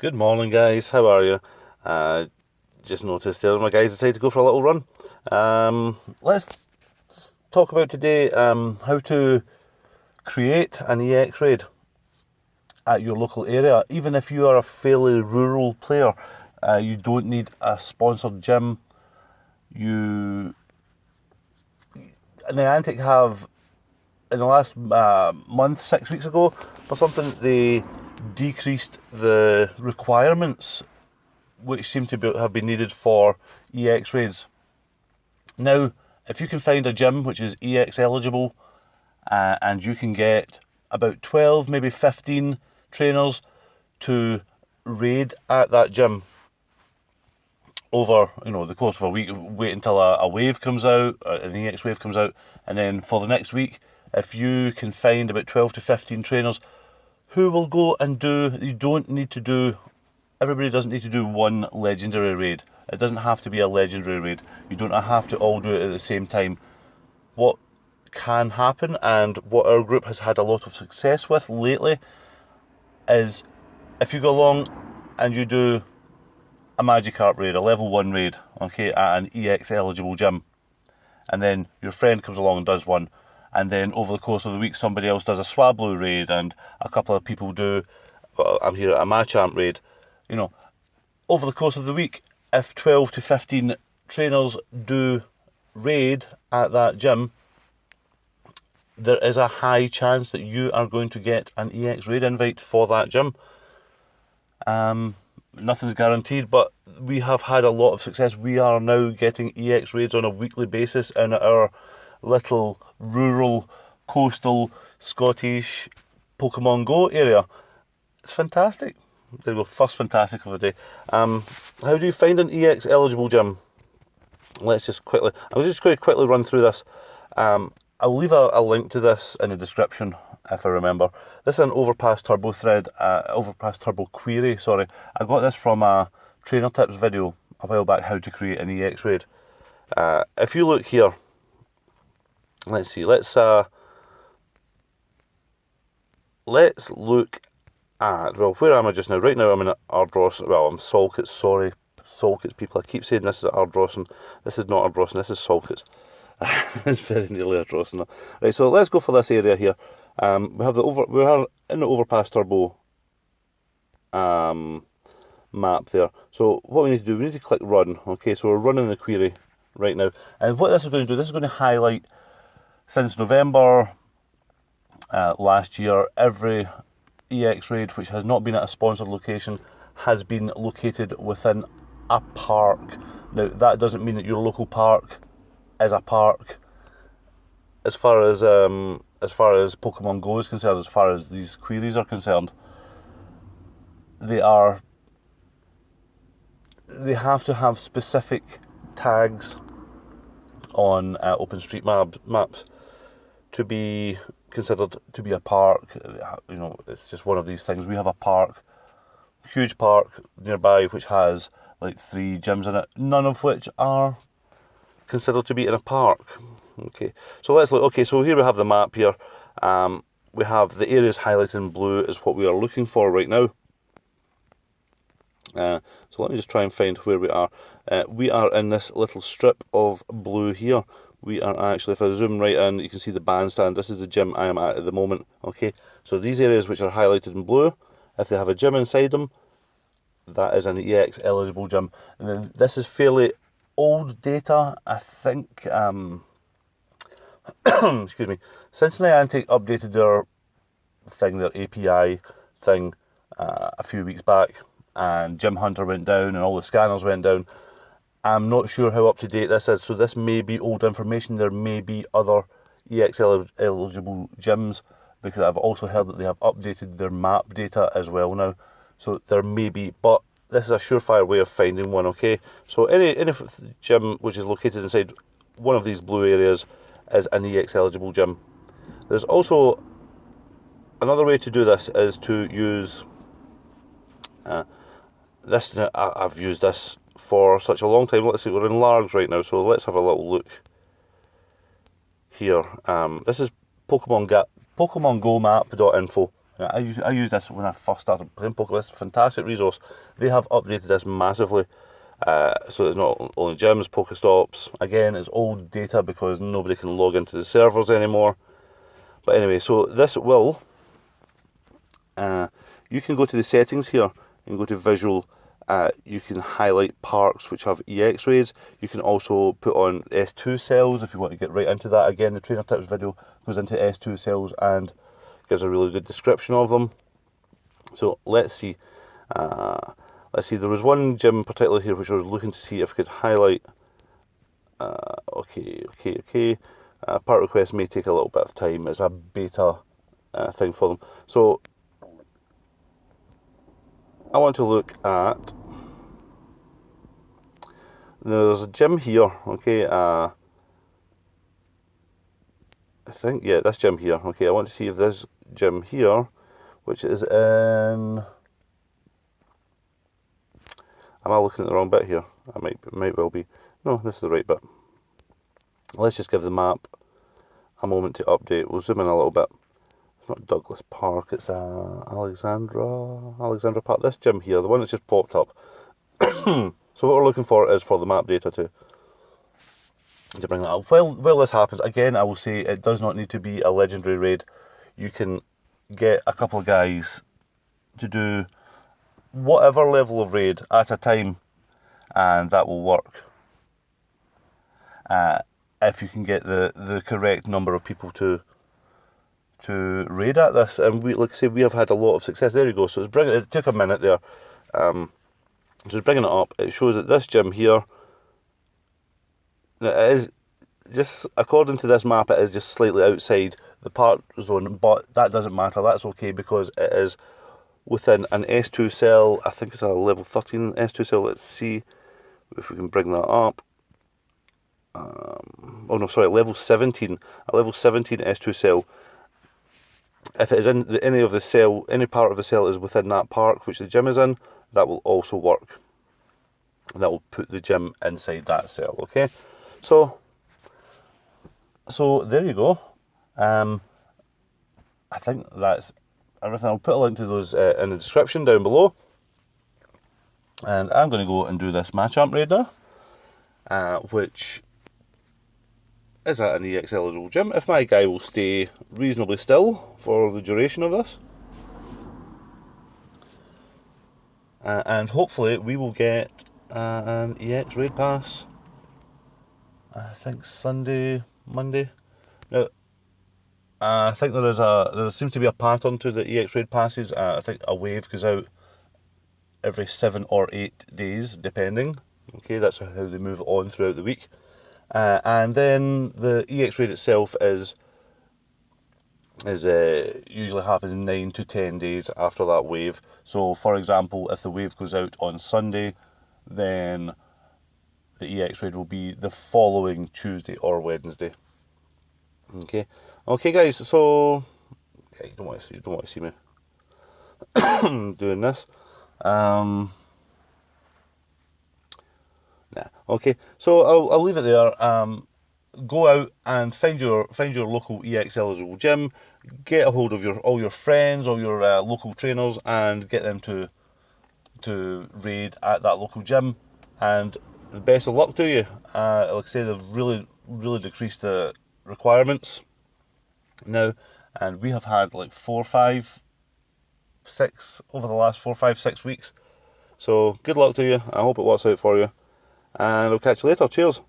Good morning, guys. How are you? Just noticed the other my guys decided to go for a little run. Let's talk about today how to create an EX raid at your local area. Even if you are a fairly rural player, you don't need a sponsored gym. Niantic have, in the last month, 6 weeks ago or something, they decreased the requirements which seem to have been needed for EX raids. Now, if you can find a gym which is EX eligible and you can get about 12, maybe 15 trainers to raid at that gym over the course of a week, wait until a wave comes out, an EX wave comes out, and then for the next week, if you can find about 12 to 15 trainers who will go and do, everybody doesn't need to do one legendary raid. It doesn't have to be a legendary raid. You don't have to all do it at the same time. What can happen, and what our group has had a lot of success with lately, is if you go along and you do a Magikarp raid, a level 1 raid, okay, at an EX eligible gym, and then your friend comes along and does one, and then over the course of the week somebody else does a Swablu raid, and a couple of people do, I'm here at a Machamp raid. Over the course of the week, if 12 to 15 trainers do raid at that gym, there is a high chance that you are going to get an EX raid invite for that gym. Nothing's guaranteed, but we have had a lot of success. We are now getting EX raids on a weekly basis in our little rural, coastal, Scottish Pokemon Go area. It's fantastic. There we go, first fantastic of the day. How do you find an EX eligible gym? I'll just going to quickly run through this. I'll leave a link to this in the description if I remember. This is an Overpass Turbo thread, Overpass Turbo query, sorry. I got this from a trainer tips video a while back, how to create an EX raid. If you look here, let's see, let's look at, well, where am I just now? Right now I'm in Ardross, well, I'm Salkits, sorry, Salkits people. I keep saying this is Ardrossan. This is not Ardrossan, this is Salkits. It's very nearly Ardrossan. Right, so let's go for this area here. We are in the Overpass Turbo map there. So what we need to do, we need to click run. Okay, so we're running the query right now. And what this is going to do, this is going to highlight, since November last year, every EX raid which has not been at a sponsored location has been located within a park. Now, that doesn't mean that your local park is a park. As far as Pokemon Go is concerned, as far as these queries are concerned, they have to have specific tags on OpenStreetMap maps to be considered to be a park. It's just one of these things. We have a park, huge park nearby, which has like 3 gyms in it, none of which are considered to be in a park. Okay, so let's look. Okay, so here we have the map here. We have the areas highlighted in blue is what we are looking for right now. So let me just try and find where we are. We are in this little strip of blue here. We are actually, if I zoom right in, you can see the bandstand. This is the gym I am at the moment. Okay, so these areas which are highlighted in blue, if they have a gym inside them, that is an EX eligible gym. And then this is fairly old data, I think. Excuse me. Since Niantic updated their API thing, a few weeks back, and Gym Hunter went down and all the scanners went down, I'm not sure how up to date this is, so this may be old information. There may be other EX eligible gyms, because I've also heard that they have updated their map data as well now. So there may be, but this is a surefire way of finding one, okay? So any gym which is located inside one of these blue areas is an EX eligible gym. There's also another way to do this, is to use this. I've used this for such a long time. Let's see, we're in Largs right now, so let's have a little look here. This is Pokemon Go map.info. I used this when I first started playing poker. This fantastic resource. They have updated this massively. So it's not only gyms, Pokestops. Again, it's old data because nobody can log into the servers anymore. But anyway, so this will, you can go to the settings here and go to visual. You can highlight parks which have EX raids. You can also put on S2 cells if you want to get right into that. Again, the trainer tips video goes into S2 cells and gives a really good description of them. So let's see. There was one gym particularly here which I was looking to see if I could highlight. Okay. Part request may take a little bit of time. It's a beta thing for them. So I want to look at. There's a gym here. Okay. I think, yeah, this gym here. Okay, I want to see if this gym here, which is in. Am I looking at the wrong bit here? I might well be. No, this is the right bit. Let's just give the map a moment to update. We'll zoom in a little bit. It's not Douglas Park, it's Alexandra Park. This gym here, the one that's just popped up. So what we're looking for is for the map data to bring that up. While this happens, again, I will say it does not need to be a legendary raid. You can get a couple of guys to do whatever level of raid at a time, and that will work. If you can get the correct number of people to raid at this, and we, like I say, we have had a lot of success. There you go. So it took a minute there. Just bringing it up, it shows that this gym here, it is just, according to this map, it is just slightly outside the park zone, but that doesn't matter. That's okay because it is within an S2 cell. I think it's a level 13 S2 cell. Let's see if we can bring that up. Level 17. A level 17 S2 cell. If it is in any part of the cell is within that park which the gym is in, that will also work. And that will put the gym inside that cell. Okay, so there you go. I think that's everything. I'll put a link to those in the description down below. And I'm going to go and do this Machamp raid now, which is at an EX eligible gym. If my guy will stay reasonably still for the duration of this. And hopefully we will get an EX raid pass, I think Monday. Now, I think there seems to be a pattern to the EX raid passes. I think a wave goes out every 7 or 8 days, depending. Okay, that's how they move on throughout the week. And then the EX raid itself is usually happens 9 to 10 days after that wave. So, for example, if the wave goes out on Sunday, then the EX raid will be the following Tuesday or Wednesday. Okay, guys. So, yeah, you don't want to see me doing this. Nah. Okay, so I'll leave it there. Go out and find your local EX eligible gym. Get a hold of all your friends, all your local trainers, and get them to raid at that local gym. And best of luck to you. Like I say, they've really decreased the requirements now, and we have had like 4, 5, 6 over the last 4, 5, 6 weeks. So good luck to you. I hope it works out for you, and I'll catch you later. Cheers.